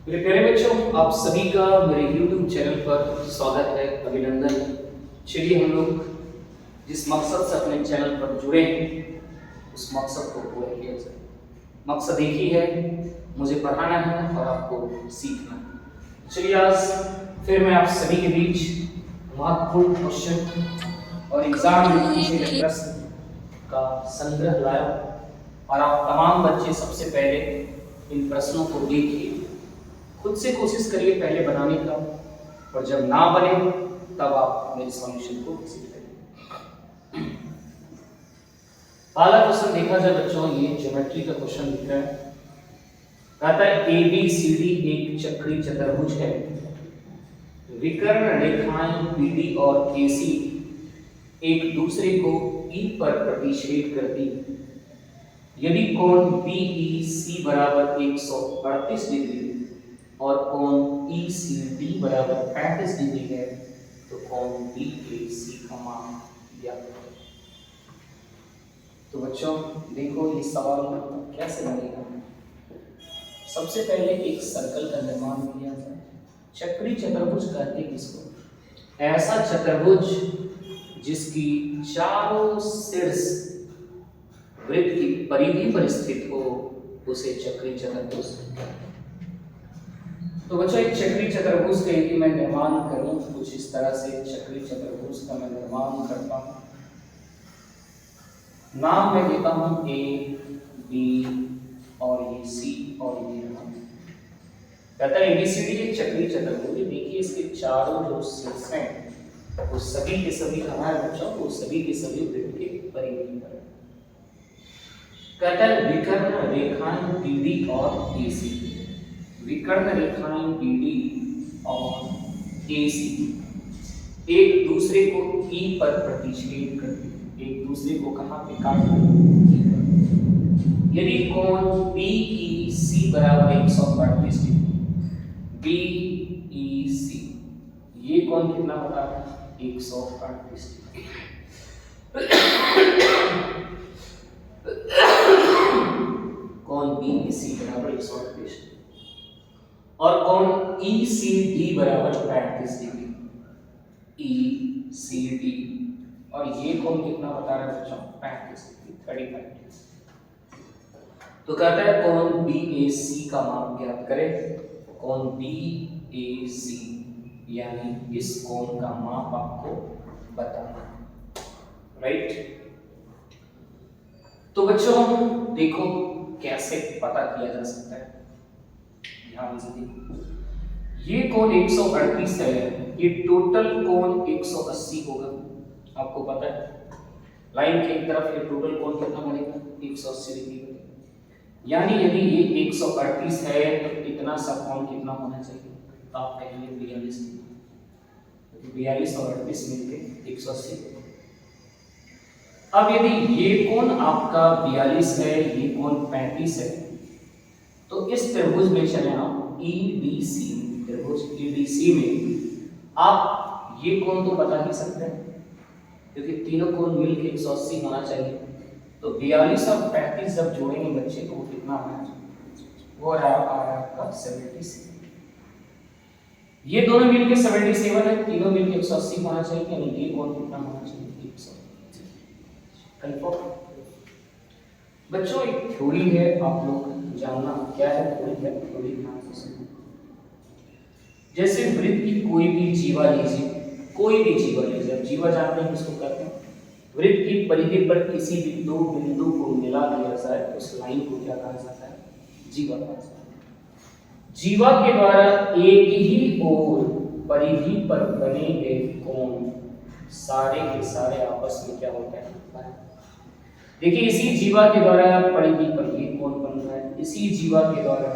मेरे प्यारे बच्चों, आप सभी का मेरे YouTube चैनल पर स्वागत है, अभिनंदन। चलिए हम लोग जिस मकसद से अपने चैनल पर जुड़े हैं उस मकसद को पूरा किया जाए। मकसद एक ही है, मुझे पढ़ाना है और आपको सीखना है। चलिए आज फिर मैं आप सभी के बीच महत्वपूर्ण क्वेश्चन और एग्जाम में पूछे गए प्रश्न का संग्रह लाया और आप तमाम बच्चे सबसे पहले इन प्रश्नों को देखिए, खुद से कोशिश करिए पहले बनाने का, और जब ना बने तब आप मेरे सॉल्यूशन को विजिट करिए। पहला क्वेश्चन देखा जाए बच्चों, ये ज्योमेट्री का क्वेश्चन दिख रहा है। कहता है ABCD एक चक्रीय चतुर्भुज है, विकर्ण रेखाएं BD और AC एक दूसरे को E पर प्रतिच्छेद करती। यदि कोण BEC बराबर 138 डिग्री और कोण ECD बराबर 35 डिग्री है तो कोण BAC का मान ज्ञात करें। तो बच्चों देखो ये सवाल कैसे बनेगा। सबसे पहले एक सर्कल का निर्माण किया जाए। चक्रीय चतुर्भुज कहते हैं किसको? ऐसा चतुर्भुज जिसकी चारों शीर्ष वृत्त की परिधि पर स्थित हो उसे चक्रीय चतुर्भुज कहते हैं। तो बच्चों एक चक्रीय चतुर्भुज का यदि मैं निर्माण करूं कुछ इस तरह से चक्रीय चतुर्भुज का मैं निर्माण करता हूं। नाम मैं देता हूं A, B और ये C और ये कहता है ABCD एक चक्रीय चतुर्भुज। देखिए इसके चारों जो शीर्ष हैं वो सभी के सभी कहाँ है बच्चों? वो सभी के सभी वृत्त के परिधि पर। कहता है विकर्ण रेखाएं BD और AC, विकर्ण रेखाएं BD और AC एक दूसरे को E पर प्रतिच्छेद करती है। एक दूसरे को कहां पे काटती है? यदि कोण BEC बराबर 135 डिग्री, BEC ये कोण कितना बता रहा है? 135 डिग्री। कोण BEC बराबर 138 और कोण ECD बराबर 35 डिग्री। ECD और ये कोण कितना बता रहा है बच्चों? 35 डिग्री, 35 डिग्री। तो कहता है कोण BAC का मान ज्ञात करें। कोण BAC यानी इस कोण का माप आपको बताना है, राइट? तो बच्चों देखो कैसे पता किया जा सकता है। ध्यान से देखो, ये कोण 138 है, ये टोटल कोण 180 होगा। आपको पता है लाइन के एक तरफ ये टोटल कोण कितना बनेगा? 180 डिग्री बनेगा। यानी यदि ये 138 है तो इतना सा कोण कितना होना चाहिए? तो आप कहेंगे 42 डिग्री, क्योंकि 42 और 38 मिलके 180। अब यदि ये कोण आपका 42 है, ये कोण 35 है, तो इस त्रिभुज में चले आप EDC, त्रिभुज EDC में आप ये कोण तो बता ही सकते हैं क्योंकि तीनों कोण मिलके 180 होना चाहिए। तो 42 और 35 जब जोड़ेंगे बच्चे तो वो कितना होना चाहिए? वो आ रहा है आपका 77। ये दोनों मिलके 77 है, तीनों मिलके 180 होना चाहिए। यानी ये कोण कितना होना चाहिए? 180। कंफर्म? बच्चों एक थ्योरी है, आप लोग जानना क्या है थ्योरी है, थ्योरी ध्यान से सुनो। जैसे वृत्त की कोई भी जीवा लीजिए, कोई भी जीवा लीजिए। अब जीवा जानते हैं किसको कहते हैं? वृत्त की परिधि पर किसी भी दो बिंदु को मिला दिया जाए उस लाइन को क्या कहा जाता है? जीवा कहा जाता है। जीवा के द्वारा एक ही ओर परिधि पर बने गए कोण सारे के सारे आपस में क्या होते हैं? देखिए इसी जीवा के द्वारा परिधि पर ये कोण बन रहा है, इसी जीवा के द्वारा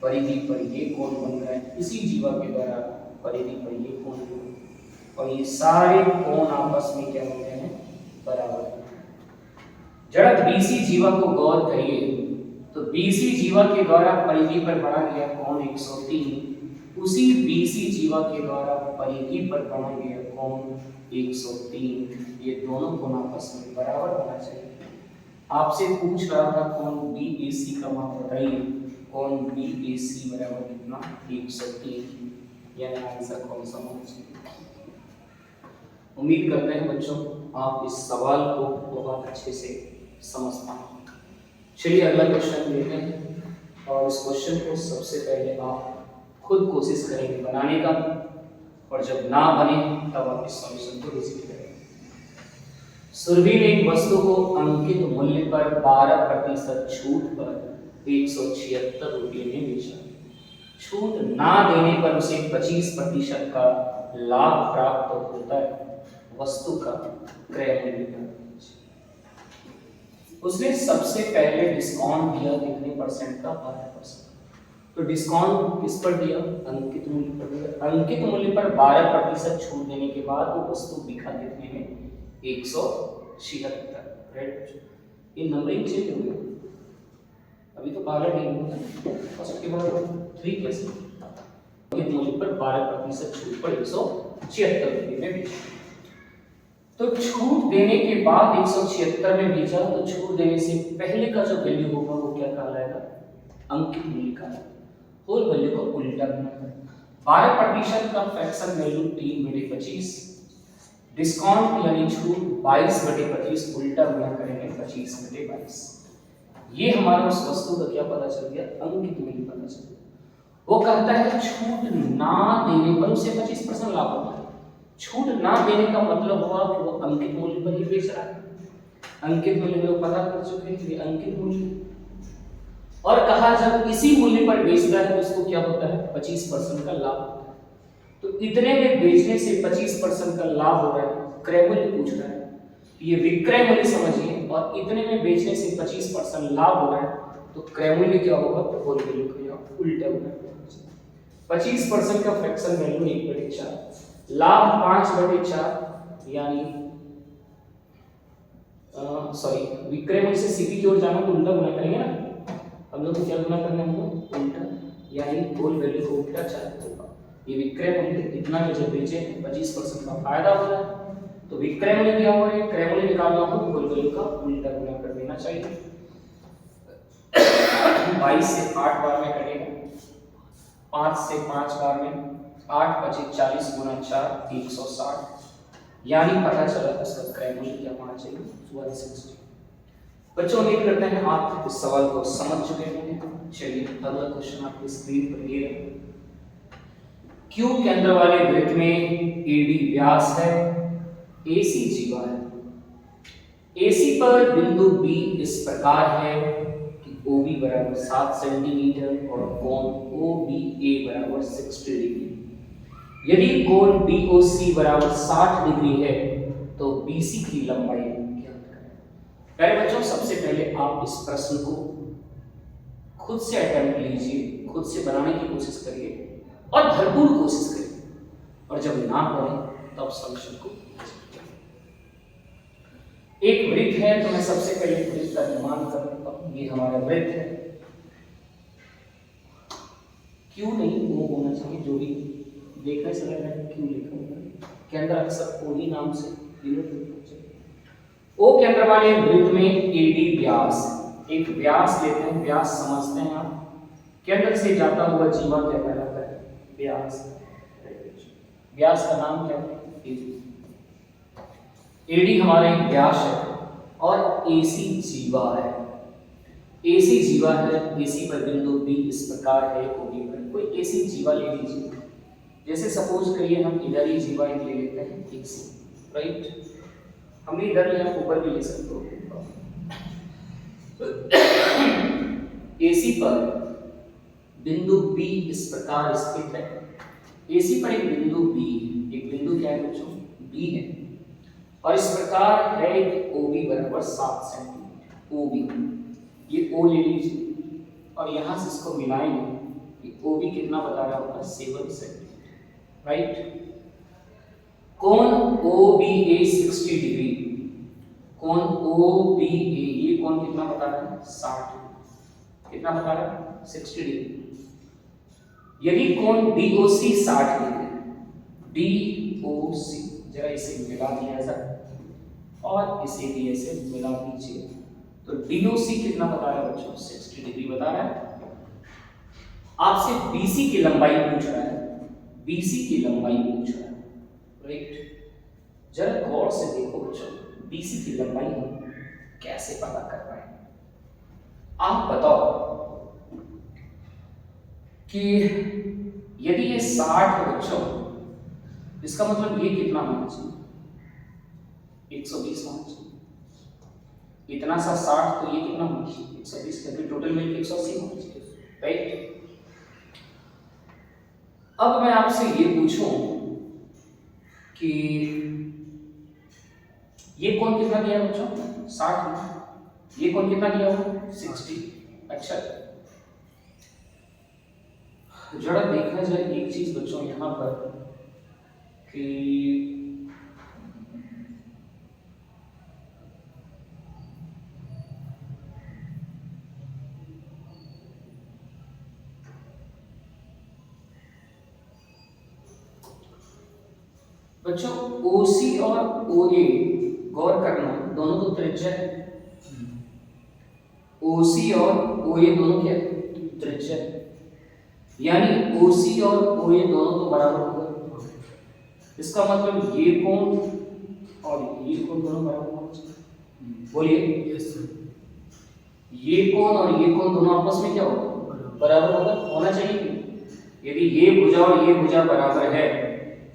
परिधि पर ये कोण बन रहा है, इसी जीवा के द्वारा परिधि पर ये कोण बन रहा है, और ये सारे कोण आपस में क्या होते हैं? बराबर। जरा BC जीवा को गौर करिए तो BC जीवा के द्वारा परिधि पर बना गया कोण 103, उसी BC जीवा के द्वारा परिधि पर बना गया कोण 103, ये दोनों कोण आपस में बराबर होना चाहिए। आपसे पूछ रहा था कोण BAC का मान बताइए, कोण BAC बराबर कितना 103, यानी आंसर कौन सा होना चाहिए। उम्मीद करते हैं बच्चों आप इस सवाल को बहुत अच्छे से समझ पाए। चलिए अगला क्वेश्चन देखते हैं और इस क्वेश्चन को सबसे पहले आप खुद कोशिश करेंगे बनाने का, और जब ना बने तब आप इस सॉल्यूशन को रिसीव करेंगे। सुरभि ने एक वस्तु को अंकित मूल्य पर 12% छूट पर 176 रुपये में बेचा। छूट ना देने पर उसे 25% का लाभ प्राप्त होता है। वस्तु का क्रय मूल्य उसने सबसे पहले डिस्काउंट दिया कितने परसेंट का 12%। तो डिस्काउंट किस पर दिया, अंकित मूल्य पर दिया। अंकित मूल्य पर 12% छूट देने के बाद वो वस्तु बिका कितने में 176। राइट, ये नंबरिंग चेंज हो गया, अभी तो 12 नहीं हुआ और उसके बाद 3 कैसे। अंकित मूल्य पर 12% छूट पर 176 रुपये में बेचा। तो छूट देने के बाद 176 में बेचा, तो छूट देने से पहले का जो वैल्यू होगा वो क्या कहलाएगा, अंकित मूल्य का। होल वैल्यू को उल्टा करना। 12% का फ्रैक्शन वैल्यू 3/25, डिस्काउंट यानी छूट 22/25, उल्टा गुना करेंगे 25/22। ये हमारा उस वस्तु का क्या पता चल गया, अंकित मूल्य पता चल गया। वो कहता है छूट ना देने पर उसे 25% लाभ होता है। छूट ना देने का मतलब हुआ कि वो अंकित मूल्य पर ही बेच रहा है। अंकित मूल्य लोग पता कर चुके हैं कि अंकित मूल्य, और कहा जब इसी मूल्य पर बेचता है तो उसको क्या होता है 25% का लाभ होता है। तो इतने में बेचने से 25% का लाभ हो रहा है, क्रय मूल्य पूछ रहा है, ये विक्रय मूल्य समझिए, और इतने में बेचने से 25% लाभ हो रहा है, तो क्रय मूल्य क्या होगा, तो होल वैल्यू का उल्टा होगा। 25% का फ्रैक्शन वैल्यू 1/4, लाभ 5/4, यानी सॉरी विक्रय मूल्य से सीपी की ओर जाना तो उल्टा गुना करेंगे ना, हम लोग को क्या गुना करना है उल्टा, यानी होल वैल्यू को उल्टा 4 होगा। ये विक्रय मूल्य इतना में जब बेचे 25% का फायदा हो रहा है, तो विक्रय मूल्य क्या हो रहा है, क्रय मूल्य निकालना हो तो होल वैल्यू का उल्टा गुना कर देना चाहिए। 22 से 8 बार में कटेगा, 5 से 5 बार में, 8 25 40 गुना 4 160, यानी पता चला उसका क्रय मूल्य क्या होना चाहिए 160। बच्चों उम्मीद करते हैं आप इस सवाल को समझ चुके हैं। चलिए अगला क्वेश्चन आपकी स्क्रीन पर ये है। क्यू केंद्र वाले वृत्त में एडी व्यास है, एसी जीवा है। एसी पर बिंदु बी इस प्रकार है कि ओबी बराबर 7 सेंटीमीटर और कोण ओबीए बराबर 60 डिग्री। यदि कोण DOC बराबर 60 डिग्री है तो BC की लंबाई ज्ञात करें। प्यारे बच्चों सबसे पहले आप इस प्रश्न को खुद से अटेम्प्ट लीजिए, खुद से बनाने की कोशिश करिए और भरपूर कोशिश करिए, और जब ना पड़े तब सॉल्यूशन को। एक वृत्त है तो मैं सबसे पहले वृत्त का निर्माण कर लेता हूं। ये हमारा वृत्त है, क्यों नहीं वो होना चाहिए, जो भी देखने से लग रहा है क्यों लिखा हुआ है, केंद्र अक्सर ओ ही नाम से डिनोट होना चाहिए। ओ केंद्र वाले वृत्त में एडी व्यास, एक व्यास लेते हैं, व्यास समझते हैं आप, केंद्र से जाता हुआ जीवा क्या कहलाता है, व्यास। व्यास का नाम क्या है, एडी। एडी हमारा एक व्यास है और एसी जीवा है। एसी जीवा है, एसी पर बिंदु बी इस प्रकार है, ओबी पर कोई एसी जीवा ले लीजिए। जैसे सपोज करिए हम इधर ही जीवा ले लेते हैं एसी, राइट, हम इधर लिया, ऊपर भी ले सकते हो। एसी पर बिंदु बी इस प्रकार स्थित है। एसी पर एक बिंदु बी, एक बिंदु क्या है बच्चों, बी है, और इस प्रकार है कि ओबी बराबर 7 सेंटीमीटर। ओबी, ये ओ ले लीजिए और यहां से इसको मिलाएंगे कि ओबी कितना बता रहा होगा 7 सेंटीमीटर, राइट। कोण OBA 60 डिग्री, कोण OBA ये कोण कितना बता रहा है 60, कितना बता रहा है 60 डिग्री। यदि कोण DOC 60 डिग्री, DOC जरा इसे मिला दिया जाए और इसे भी ऐसे मिला दीजिए, तो DOC कितना बता रहा है बच्चों 60 डिग्री बता रहा है। आपसे बीसी की लंबाई पूछ रहा है, बीसी की लंबाई पूछ रहा है, राइट। जरा गौर से देखो बच्चों, बीसी की लंबाई हम कैसे पता कर पाएंगे? आप बताओ कि यदि ये 60 है बच्चों, इसका मतलब ये कितना होना चाहिए? 120 होना चाहिए। इतना सा 60 तो ये कितना होना चाहिए? 120, क्योंकि टोटल मिलकर 180 होना चाहिए, राइट। अब मैं आपसे ये पूछूं कि ये कौन कितना दिया है बच्चों? 60। ये कौन कितना दिया हो? 60। अच्छा, जरा देखा जाए एक चीज बच्चों यहां पर कि बच्चों OC और OA गौर करना, दोनों तो त्रिज्या है। OC और OA दोनों क्या है? त्रिज्या है। यानी OC और OA दोनों तो बराबर होगा। इसका मतलब ये कोण और ये कोण दोनों बराबर होना चाहिए। बोलिए। Yes sir. ये कोण और ये कोण दोनों आपस में क्या होगा? बराबर होगा, होना चाहिए। यदि ये भुजा और ये भुजा बराबर है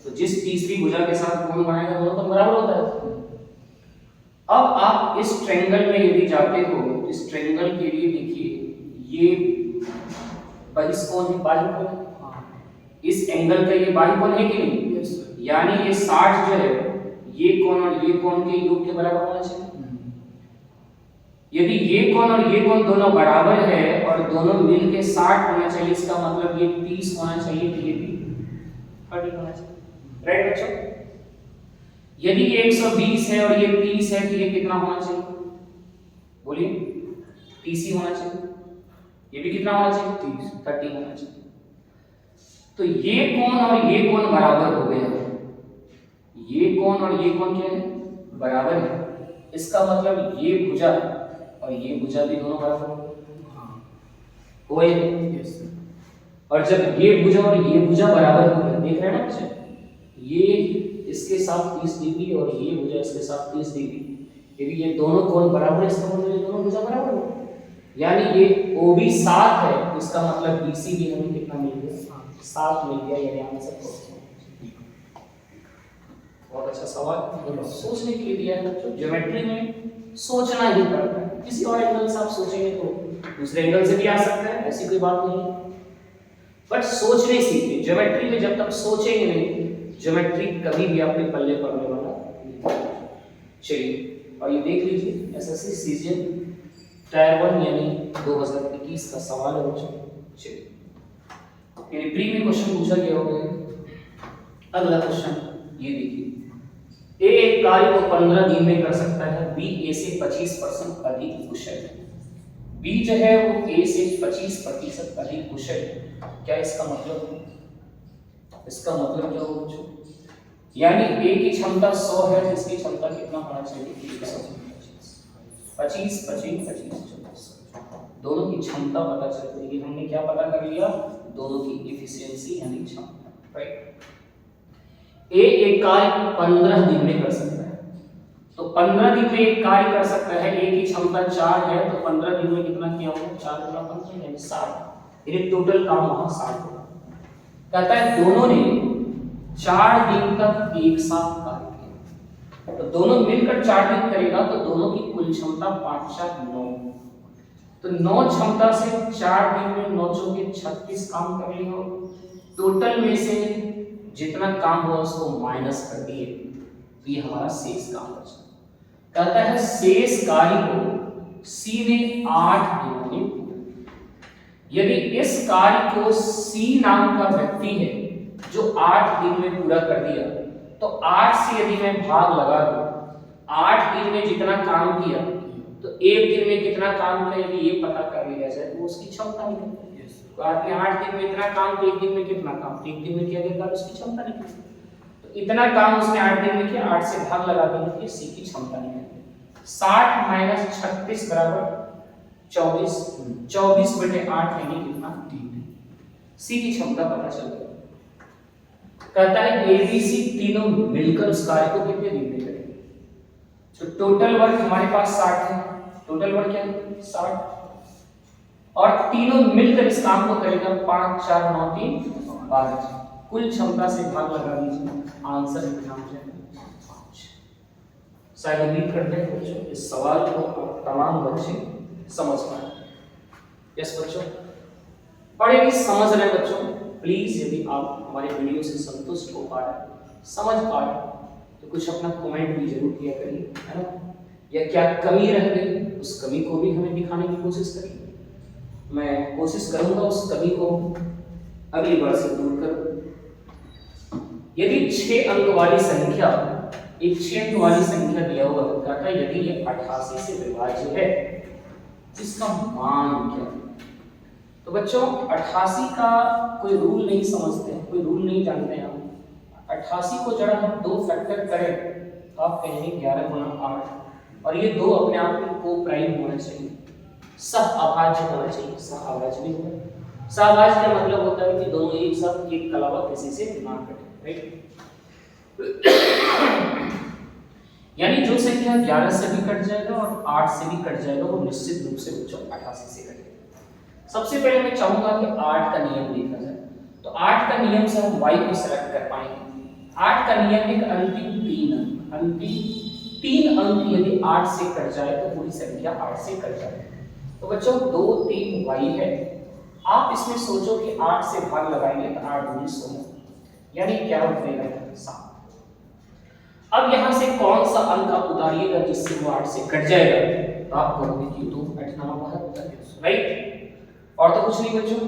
तो जिस तीसरी भुजा के साथ कोण बनाएगा दोनों तो बराबर होता है। अब आप इस ट्रायंगल में यदि जाते हो, इस ट्रायंगल के लिए देखिए, ये बहिष्कोण है, बाह्य कोण है। इस एंगल का ये बाह्य कोण है कि नहीं? yes, यानी ये 60 जो है, ये कोण और ये कोण के योग के बराबर होना चाहिए। यदि ये कोण और ये कोण दोनों बराबर है और दोनों मिलके 60 होना चाहिए, इसका मतलब ये 30 होना चाहिए, तो ये भी 30 होना चाहिए, राइट बच्चों। यदि ये 120 है और ये 30 है तो ये कितना होना चाहिए? बोलिए। 30 ही होना चाहिए। ये भी कितना होना चाहिए? 30 होना चाहिए। तो ये कोण और ये कोण बराबर हो गया। ये कोण और ये कोण क्या है? बराबर है। इसका मतलब ये भुजा और ये भुजा भी दोनों बराबर हो गए। और जब ये भुजा और ये भुजा बराबर हो गए, देख रहे हैं ना बच्चे, ये इसके साथ 30 डिग्री और ये भुजा इसके साथ 30 डिग्री, यदि ये दोनों कोण बराबर है, इसका मतलब ये दोनों भुजा बराबर हो, यानी ये OB 7 है, इसका मतलब BC भी हमें कितना मिल गया? 7 मिल गया। यानी आंसर बहुत अच्छा सवाल, सोचने के लिए दिया है बच्चों। ज्योमेट्री में सोचना ही पड़ता है। किसी और एंगल से आप सोचेंगे तो दूसरे एंगल से भी आ सकता है, ऐसी कोई बात नहीं, बट सोचने सीखिए। ज्योमेट्री में जब तक सोचेंगे नहीं, ज्योमेट्री कभी भी आपके पल्ले पड़ने वाला नहीं। चलिए, और ये देख लीजिए SSC सीजन टायर 1 यानी 2021 का सवाल है बच्चों। चलिए, यानी प्री में क्वेश्चन पूछा गया होगा। अगला क्वेश्चन ये देखिए, A एक कार्य को 15 दिन में कर सकता है, B A से 25% अधिक कुशल है। B जो है वो A से 25% अधिक कुशल है। क्या इसका मतलब? इसका मतलब क्या होगा बच्चों? यानी A की क्षमता 100 है, तो इसकी क्षमता कितना होना चाहिए? 25 25 25 दोनों की क्षमता पता चल रही है। हमने क्या पता कर लिया? दोनों की एफिशिएंसी यानी क्षमता, राइट। A एक कार्य 15 दिन में कर सकता है, तो 15 दिन में एक कार्य कर सकता है। A की क्षमता 4 है, तो 15 दिन में कितना किया होगा? 4 गुना 15 यानी 60। यानी टोटल काम वहां 60 होगा। कहता है दोनों ने 4 दिन तक एक साथ कार्य किया, तो दोनों मिलकर 4 दिन करेगा, तो दोनों की कुल क्षमता 5 4 9, तो 9 क्षमता से 4 दिन में 9 चौके 36 काम कर लिया हो। टोटल में से जितना काम हुआ उसको माइनस कर दिए, तो ये हमारा शेष काम बचा। कहता है शेष कार्य को C ने 8 दिनों में पूरा। यदि इस कार्य को C नाम का व्यक्ति है जो 8 दिन में पूरा कर दिया, तो 8 से यदि मैं भाग लगा दूं, 8 दिन में जितना काम किया तो एक दिन में कितना काम किया, यदि ये पता कर लिया जाए तो उसकी क्षमता निकलती है। तो आपने 8 दिन में इतना काम, तो एक दिन में कितना काम, तो एक दिन में किया गया उसकी क्षमता निकलती। तो इतना काम उसने 8 दिन में किया, 8 से भाग लगा देंगे तो C की क्षमता निकलती। 60 - 36 बराबर 24, 24/8 यानी कितना? 3। सी की क्षमता पता चल गई। कहता है एबीसी तीनों मिलकर उस कार्य को कितने दिन में करेंगे। तो टोटल वर्क हमारे पास 60 है, टोटल वर्क क्या है 60, और तीनों मिलकर इस काम को करेगा 5 4 9 3 5, कुल क्षमता से भाग लगा दीजिए, आंसर कितना हो जाएगा 5। शायद उम्मीद करते हैं बच्चों इस सवाल को तमाम बच्चे समझ पाए। यस बच्चों, बड़े ही समझ रहे बच्चों। प्लीज यदि आप हमारे वीडियो से संतुष्ट हो पा रहे, समझ पा रहे, तो कुछ अपना कमेंट भी जरूर किया करिए, है ना। या क्या कमी रह गई उस कमी को भी हमें दिखाने की कोशिश करिए। मैं कोशिश करूंगा उस कमी को अगली बार से दूर करूं। यदि 6 अंक वाली संख्या, एक 6 अंक वाली संख्या दिया हुआ कहता है यदि ये 88 से विभाज्य है, इसका मान क्या है। तो बच्चों 88 का कोई रूल नहीं समझते हैं, कोई रूल नहीं जानते हैं हम। 88 को जरा हम 2 फैक्टर करें तो आप कहेंगे 11 गुना 8, और ये 2 अपने आप में को प्राइम होना चाहिए, सहअभाज्य होना चाहिए। सहअभाज्य नहीं होगा, सहअभाज्य का मतलब होता है कि दोनों एक साथ एक के अलावा किसी से ना कटे, राइट। यानी जो संख्या 11 से भी कट जाएगा और 8 से भी कट जाएगा वो निश्चित रूप से बच्चों 88 से कटेगा। सबसे पहले मैं चाहूंगा कि 8 का नियम देखा जाए। तो 8 का नियम से हम y को सेलेक्ट कर पाएंगे। 8 का नियम एक अंतिम 3 अंक यदि 8 से कट जाए तो पूरी संख्या 8 से कट जाए। तो बच्चों 2 3 y है। आप इसमें सोचो कि 8 से भाग लगाएंगे तो 8 दूनी 16, यानी क्या बनेगा 7। अब यहां से कौन सा अंक आप उतारिएगा जिससे वो 8 से कट जाएगा, तो आप कहोगे कि 2 8 9 12, राइट। और तो कुछ नहीं बच्चों,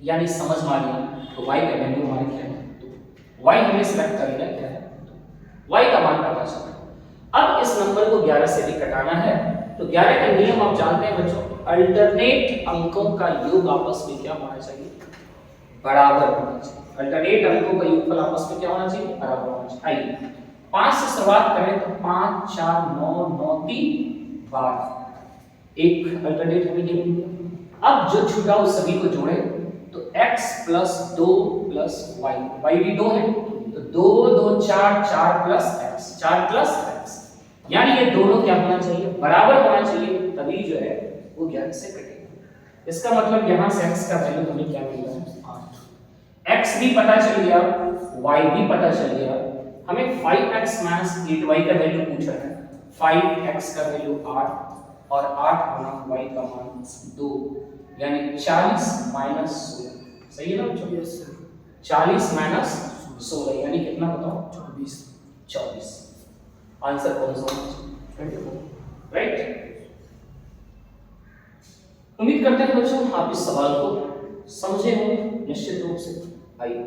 यानी समझ में आ गया। तो y का वैल्यू हमारे क्या है, तो y हमें सिलेक्ट करेगा क्या है, तो y का मान पता चला। अब इस नंबर को 11 से भी कटाना है, तो 11 का नियम आप जानते हैं बच्चों, अल्टरनेट अंकों का योग आपस में क्या होना चाहिए, बराबर होना चाहिए। अल्टरनेट अंकों का योगफल आपस में क्या होना चाहिए, बराबर होना चाहिए। आइए 5 से शुरुआत करें तो 5 4 9 9 3 12, एक अल्टरनेट हमें ये मिल गया। अब जो छूटा उस सभी को जोड़े तो x plus 2 plus y, y भी 2 है तो 2 2 4 4 प्लस x, 4 प्लस x, यानी ये दोनों क्या होना चाहिए, बराबर होना चाहिए, तभी जो है वो 11 से कटेगा। इसका मतलब यहाँ से x का वैल्यू हमें क्या मिल रहा है 8। x भी पता चल गया, y भी पता चल गया। हमें 5x माइनस 8y का वैल्यू पूछा है। 5x का वैल्यू 8 और 8 गुना y का मान 2, यानी 40 माइनस 16, सही है ना बच्चों। यस सर, 40 माइनस 16 यानी कितना बताओ 24। आंसर कौन सा होगा, राइट। उम्मीद करते हैं बच्चों आप इस सवाल को समझे हो निश्चित रूप से। आइए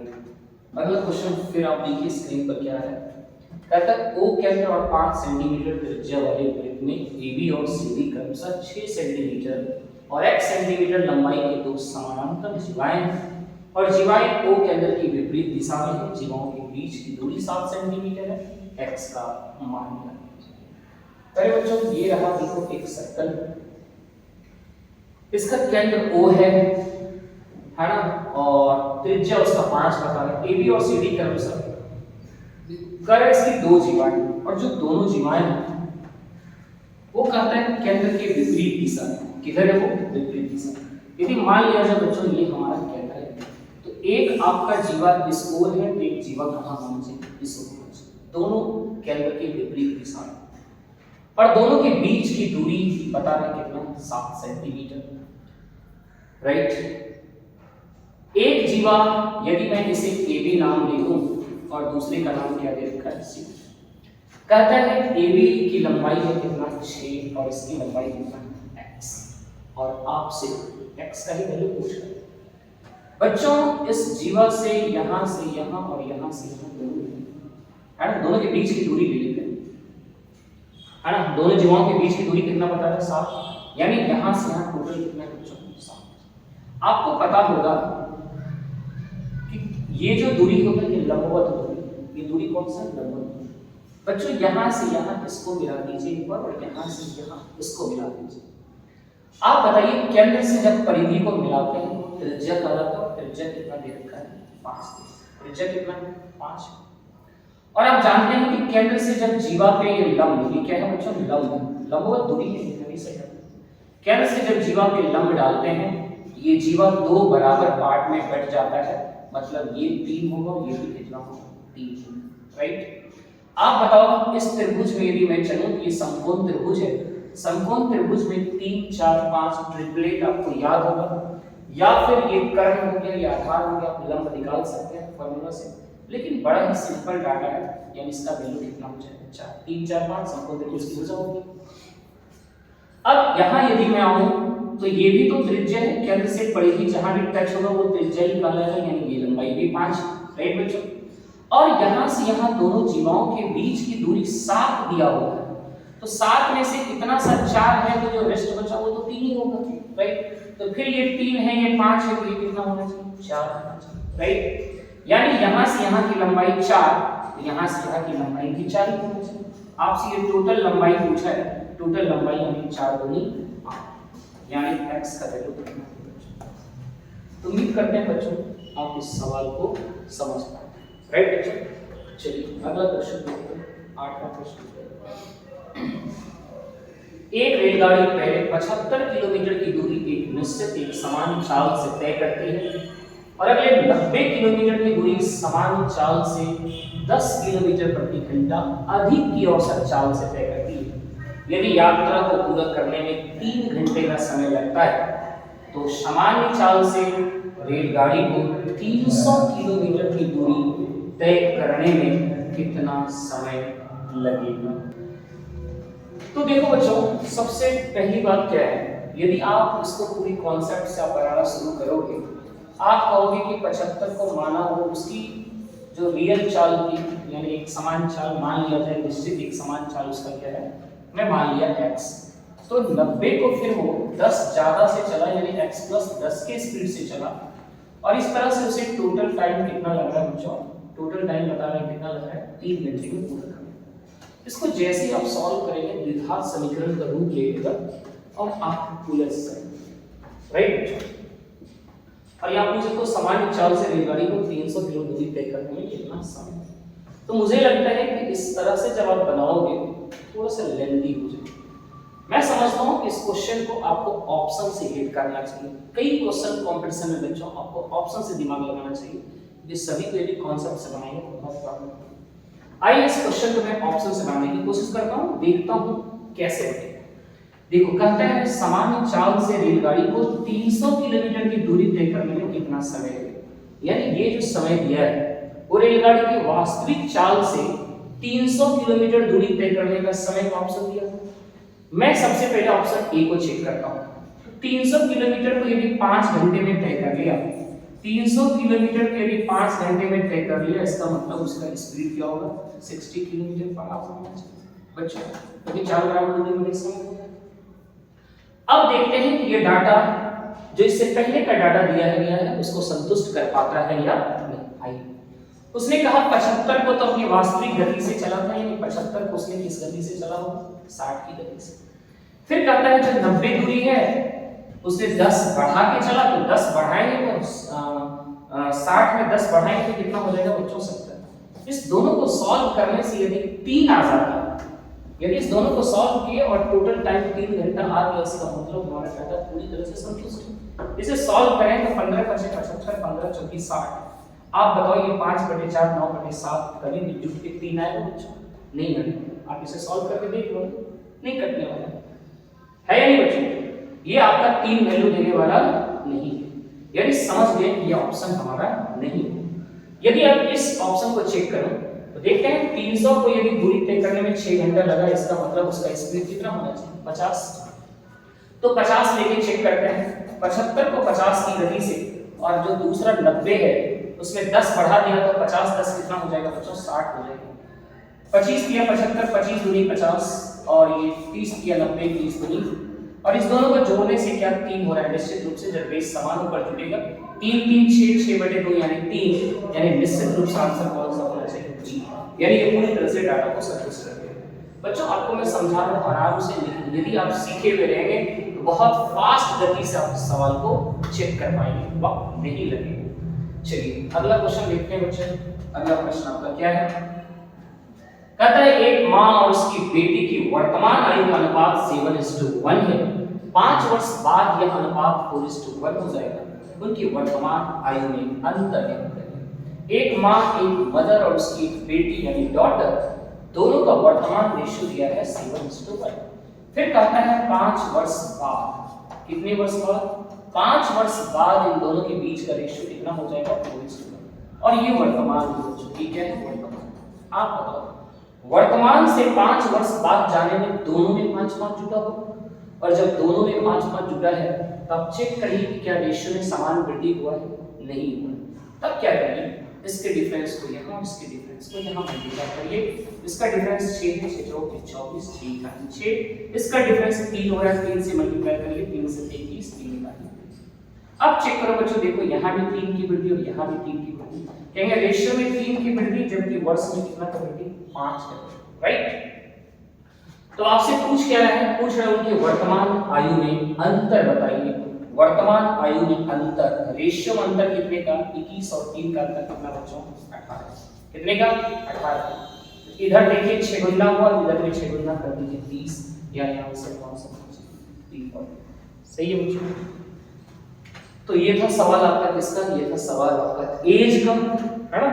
अगला क्वेश्चन फिर आप देखिए स्क्रीन पर क्या है। कहता है O केंद्र और 5 सेंटीमीटर त्रिज्या वाले वृत्त में AB और CD क्रमशः 6 सेंटीमीटर और 1 सेंटीमीटर लंबाई के 2 समानांतर जीवाएं हैं, और जीवाएं O केंद्र की विपरीत दिशा में हैं। जीवाओं के बीच की दूरी 7 सेंटीमीटर है। x का मान है। पहले बच्चों ये रहा देखो एक सर्कल, इसका केंद्र O है ना, और त्रिज्या उसका 5 बता है। AB और CD क्रमशः कर इसकी 2 जीवाएं, और जो दोनों जीवाएं हैं वो कहते हैं केंद्र के विपरीत दिशा में। किधर है वो, विपरीत दिशा। यदि मान लिया जाए बच्चों ये हमारा केंद्र है, तो एक आपका जीवा इस ओर है, एक जीवा कहां होना चाहिए, इस ओर होना चाहिए। दोनों केंद्र के विपरीत दिशा में, और दोनों के बीच की दूरी बता रहे कितना 7 सेंटीमीटर, राइट। एक जीवा यदि मैं इसे AB नाम दे दूं और दूसरे का नाम क्या दे रखा है C, कहता है AB की लंबाई है कितना 6 और इसकी लंबाई कितना x, और आपसे x का ही वैल्यू पूछ रहा है। बच्चों इस जीवा से यहां और यहां से यहां दूरी है ना, दोनों के बीच की दूरी ले लेते हैं, है ना। दोनों जीवाओं के बीच की दूरी कितना बता रहा है 7, यानी यहां से यहां टोटल कितना बच्चों 7। आपको पता होगा कि ये जो दूरी होता है ये लंबवत दूरी, ये दूरी कौन सा लंबवत। बच्चों यहां से यहां इसको मिला दीजिए एक बार, और यहां से यहां इसको मिला दीजिए। आप बताइए केंद्र से जब परिधि को मिलाते हैं त्रिज्या कहा जाता है। त्रिज्या कितना दे रखा है? 5। त्रिज्या कितना है? 5। और आप जानते हैं कि केंद्र से जब जीवा पे ये लंब, ये क्या है बच्चों? लंब, लंबवत दूरी है, नहीं सही है। केंद्र से जब जीवा पे लंब डालते हैं, ये जीवा 2 बराबर पार्ट में कट जाता है, मतलब ये 3 होगा, ये भी कितना होगा? 3, राइट। आप बताओ इस त्रिभुज में यदि मैं चलूं तो ये समकोण त्रिभुज है, समकोण त्रिभुज में 3 4 5 ट्रिपलेट आपको याद होगा, या फिर ये कर्ण हो गया, ये आधार हो गया, आप लंब निकाल सकते हैं फॉर्मूला से। लेकिन बड़ा ही सिंपल डाटा है, यानी इसका वैल्यू कितना हो जाएगा? 4। 3 4 5 समकोण त्रिभुज की भुजा होगी। अब यहां यदि मैं आऊं तो ये भी तो त्रिज्या है, केंद्र से पड़ेगी, जहां भी टच होगा वो त्रिज्या ही कहलाएगा, यानी ये लंबाई भी 5, राइट बच्चों। और यहां से यहां दोनों जीवाओं के बीच की दूरी 7 दिया हुआ है, तो 7 में से कितना सा 4 है, तो जो रेस्ट बचा वो तो 3 ही होगा, राइट। तो फिर ये 3 है, ये 5 है, तो ये कितना होना चाहिए? 4, राइट। यानी यहां से यहां की लंबाई 4, यहां से यहां की लंबाई भी 4 ही होनी चाहिए। आपसे ये टोटल लंबाई पूछा है, टोटल लंबाई यानी 4 दूनी 8, यानी x का वैल्यू कितना है? तो उम्मीद करते हैं बच्चों आप इस सवाल को समझ पाए, राइट बच्चों। चलिए अगला क्वेश्चन देखते हैं, 8वां क्वेश्चन। एक रेलगाड़ी पहले 75 किलोमीटर की दूरी एक निश्चित एक समान चाल से तय करती है और अगले 90 किलोमीटर की दूरी समान चाल से 10 किलोमीटर प्रति घंटा अधिक की औसत चाल से तय करती है। यदि यात्रा को पूरा करने में 3 घंटे का समय लगता है तो सामान्य चाल से रेलगाड़ी को 300 किलोमीटर की दूरी तय करने में कितना समय लगेगा? तो देखो बच्चों, सबसे पहली बात क्या है, यदि आप इसको पूरी कॉन्सेप्ट से आप बनाना शुरू करोगे, आप कहोगे कि 75 को माना हो, उसकी जो रियल चाल की यानी एक समान चाल मान लिया जाए, निश्चित एक समान चाल उसका क्या है, मैं मान लिया x, तो 90 को फिर वो 10 ज्यादा से चला यानी x प्लस 10 के स्पीड से चला, और इस तरह से उसे टोटल टाइम कितना लग रहा है बच्चों? टोटल टाइम बता रहे हैं कितना लग रहा है? 3 घंटे में पूरा करना। इसको जैसे ही आप सॉल्व करेंगे द्विघात समीकरण का रूप लेगा और आप पूरा राइट बच्चों। और यहाँ पूछे तो सामान्य चाल से रेलगाड़ी को 300 किलो दूरी तय करने में कितना समय? तो मुझे लगता है कि इस तरह से जब आप बनाओगे थोड़ा सा लेंथी हो जाएगा। मैं समझता हूँ कि इस क्वेश्चन को आपको ऑप्शन से हिट करना चाहिए। कई क्वेश्चन कंपटीशन में बच्चों आपको ऑप्शन से दिमाग लगाना चाहिए, ये सभी को यदि कॉन्सेप्ट से बनाएंगे तो बहुत प्रॉब्लम। आइए इस क्वेश्चन को मैं ऑप्शन से बनाने की कोशिश करता हूँ, देखता हूँ कैसे बनेगा। देखो कहता है सामान्य चाल से रेलगाड़ी को 300 किलोमीटर की दूरी तय करने में कितना समय लगेगा, यानी ये जो समय दिया है वो रेलगाड़ी की वास्तविक चाल से 300 किलोमीटर दूरी तय करने का समय का ऑप्शन दिया है। मैं सबसे पहले ऑप्शन ए को चेक करता हूँ। 300 किलोमीटर को यदि 5 घंटे में तय कर लिया, 300 किलोमीटर को यदि 5 घंटे में तय कर लिया, इसका मतलब उसका स्पीड क्या होगा? 60 किलोमीटर पर आवर होना चाहिए बच्चों, क्योंकि 4 बराबर दूरी में समय होगा। अब देखते हैं कि ये डाटा जो इससे पहले का डाटा दिया गया है उसको संतुष्ट कर पाता है या नहीं। आइए, उसने कहा 75 को तो अपनी वास्तविक गति से चला था, यानी 75 को उसने किस गति से चला होगा? 60 की गति से। फिर कहता है जो 90 दूरी है उसने 10 बढ़ा के चला, तो 10 बढ़ाएंगे तो 60 में 10 बढ़ाएंगे तो कितना हो जाएगा बच्चों? 70। इस दोनों को सॉल्व करने से यदि 3 आ जाता, यदि इस दोनों को सॉल्व किए और टोटल टाइम 3 घंटा आ गया, इसका मतलब हमारा डाटा पूरी तरह से संतुष्ट है। इसे सॉल्व करें तो 15 × 75 15 × 24 60। आप बताओ ये 5/4 9/7 कभी विद्युत के 3 आएगा बच्चों? नहीं आएगा। आप इसे सॉल्व करके देख लो, नहीं कटने वाला है या नहीं बच्चों? ये आपका 3 वैल्यू देने वाला नहीं है, यानी समझ गए ये ऑप्शन हमारा नहीं है। यदि आप इस ऑप्शन को चेक करो तो देखते हैं 300 को यदि दूरी तय करने में 6 घंटा लगा, इसका मतलब उसका स्पीड कितना होना चाहिए? 50। तो 50 लेके चेक करते हैं। 75 को 50 की गति से और जो दूसरा 90 है उसमें 10 बढ़ा दिया तो 50 10 कितना हो जाएगा बच्चों? 60 हो जाएगा। 25 किया 75, 25 दूनी 50 और ये 30 किया 90, 30 दूनी, और इस दोनों को जोड़ने से क्या 3 हो रहा है निश्चित रूप से, जब बेस समान ऊपर जुड़ेगा 3 3 6 6/2 यानी 3, यानी निश्चित रूप से आंसर कौन सा होना चाहिए? जी, यानी ये पूरी तरह से डाटा को संतुष्ट करते हैं। बच्चों आपको मैं समझा रहा हूं आराम से, लेकिन यदि आप सीखे हुए रहेंगे तो बहुत फास्ट गति से आप सवाल को चेक कर पाएंगे, वक्त नहीं लगेगा। चलिए अगला क्वेश्चन देखते हैं बच्चे। अगला प्रश्न आपका क्या है? कहता है एक माँ और उसकी बेटी की वर्तमान आयु का अनुपात 7:1 है। 5 वर्ष बाद यह अनुपात 4:1 हो जाएगा। उनकी वर्तमान आयु में अंतर है। एक माँ, एक मदर और उसकी एक बेटी यानी डॉटर, दोनों का वर्तमान रेशियो दिया है 7:1। फिर कहता है 5 वर्ष बाद, कितने वर्ष बाद? 5 वर्ष बाद इन दोनों के बीच का रेशियो कितना हो जाएगा? 4:1। और ये वर्तमान हो चुकी है, वर्तमान। आप बताओ वर्तमान से 5 वर्ष बाद जाने में दोनों में 5-5 जुटा हो, और जब दोनों में 5-5 जुटा है तब चेक करिए कि क्या रेशियो में समान वृद्धि हुआ है, नहीं हुआ। तब क्या करिए, इसके डिफरेंस को यहाँ, इसके डिफरेंस को यहाँ मल्टीप्लाई करिए। इसका डिफरेंस 6 है, 6 चौके 24, 6 का 6। इसका डिफरेंस 3 हो रहा है, 3 से मल्टीप्लाई करिए, 3 से 23, 3 का। अब चेक करो बच्चों, देखो यहाँ भी 3 की वृद्धि और यहाँ भी 3 की वृद्धि। कहेंगे रेशियो में 3 की वृद्धि, जबकि वर्ष में कितना का वृद्धि? 5 का, राइट? तो आपसे पूछ क्या रहा है? पूछ रहा है उनके वर्तमान आयु में अंतर बताइए। वर्तमान आयु में अंतर, रेशियो में अंतर कितने का? 21 और 3 का अंतर कितना बच्चों? 18। कितने का? 18। इधर देखिए 6 गुना हुआ, इधर भी 6 गुना कर दीजिए 30, या यहाँ से कौन सा 3। सही है बच्चों? तो ये था सवाल आपका किसका? ये था सवाल आपका एज का, है ना?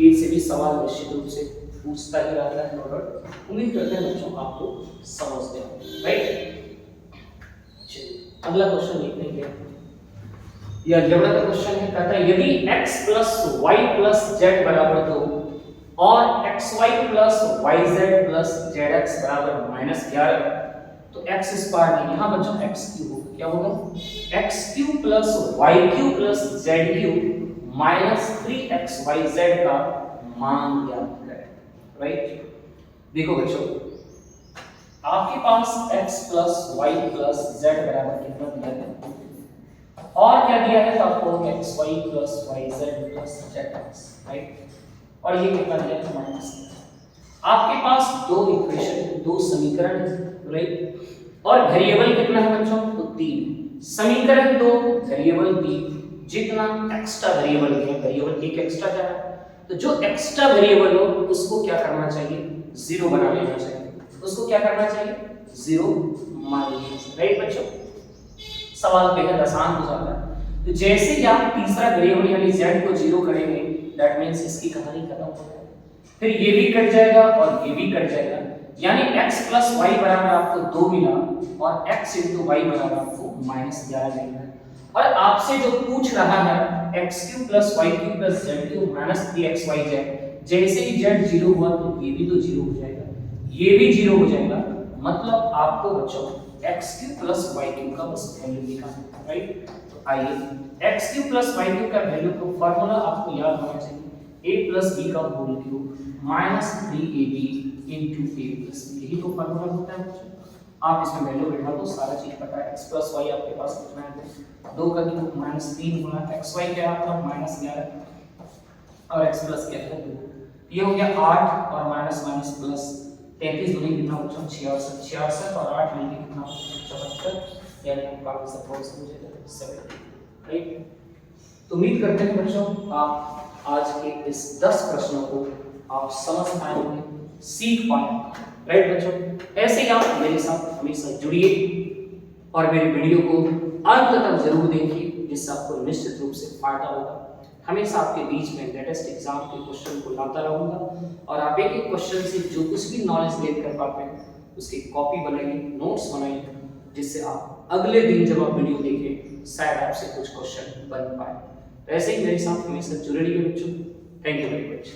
एज से भी सवाल निश्चित रूप से पूछता ही रहता है। नोट उम्मीद करते हैं बच्चों आपको समझते हैं, राइट? चलिए अगला क्वेश्चन देखते हैं। ये अलजेब्रा का क्वेश्चन है। कहता है यदि x + y + z बराबर 2 और xy + yz + zx बराबर -11, तो x स्क्वायर नहीं, यहाँ बच्चों x क्यूब होगा। क्या होगा? x cube + y cube + z cube minus 3xyz का मान ज्ञात करें, राइट? देखो बच्चों, आपके पास x + y + z बराबर कितना दिया है और क्या दिया है? तो आपको xy + yz + zx, राइट? और ये कितना दिया है? माइनस। आपके पास दो इक्वेशन, दो समीकरण है, राइट? और वेरिएबल कितना है बच्चों? तो 3। समीकरण 2, वेरिएबल 3। जितना एक्स्ट्रा वेरिएबल है, वेरिएबल एक एक्स्ट्रा जा रहा है, तो जो एक्स्ट्रा वेरिएबल हो उसको क्या करना चाहिए? 0 बना लेना चाहिए। उसको क्या करना चाहिए? 0 मान लेना चाहिए, राइट बच्चों? सवाल बेहद आसान हो जाता है। तो जैसे ही आप तीसरा वेरिएबल यानी z को 0 करेंगे, दैट मींस इसकी कहानी खत्म हो जाएगी। फिर ये भी कट जाएगा और ये भी कट जाएगा, यानी x + y बराबर आपको 2 मिला और x * y बराबर आपको -11 मिला। और आपसे जो पूछ रहा है x³ + y³ + z³ - 3xyz, जैसे ही z 0 हुआ तो ये भी तो 0 हो जाएगा, ये भी 0 हो जाएगा। मतलब आपको बच्चों x³ + y³ का बस वैल्यू निकालना है, राइट? तो आइए x³ + y³ का वैल्यू को फार्मूला आपको याद होना चाहिए, a + b का whole cube -3ab * a + b, यही तो फार्मूला होता है बच्चों। आप इसमें वैल्यू बैठा दो, सारा चीज पता है। x + y आपके पास कितना है? 2 का क्यूब -3 गुना xy क्या आपका -11 और x प्लस क्या है 2। ये हो गया 8 और माइनस माइनस प्लस 33 दूनी कितना बच्चों 66, 66 और 8 मिलके कितना 74, यानी आपका आंसर बहुत समझ जाएगा 70, राइट? तो उम्मीद करते हैं बच्चों आप आज के इस 10 प्रश्नों को आप समझ पाए होंगे, सीख पाए, राइट बच्चों? ऐसे ही आप मेरे साथ हमेशा जुड़िए और मेरे वीडियो को अंत तक जरूर देखिए, जिससे आपको निश्चित रूप से फायदा होगा। हमेशा आपके बीच में लेटेस्ट एग्जाम के क्वेश्चन को लाता रहूंगा और आप एक एक क्वेश्चन से जो कुछ भी नॉलेज गेन कर पाते हैं उसकी कॉपी बनाइए, नोट्स बनाइए, जिससे आप अगले दिन जब आप वीडियो देखें शायद आपसे कुछ क्वेश्चन बन पाए। तो ऐसे ही मेरे साथ हमेशा जुड़े रहिए बच्चों। Thank you very much.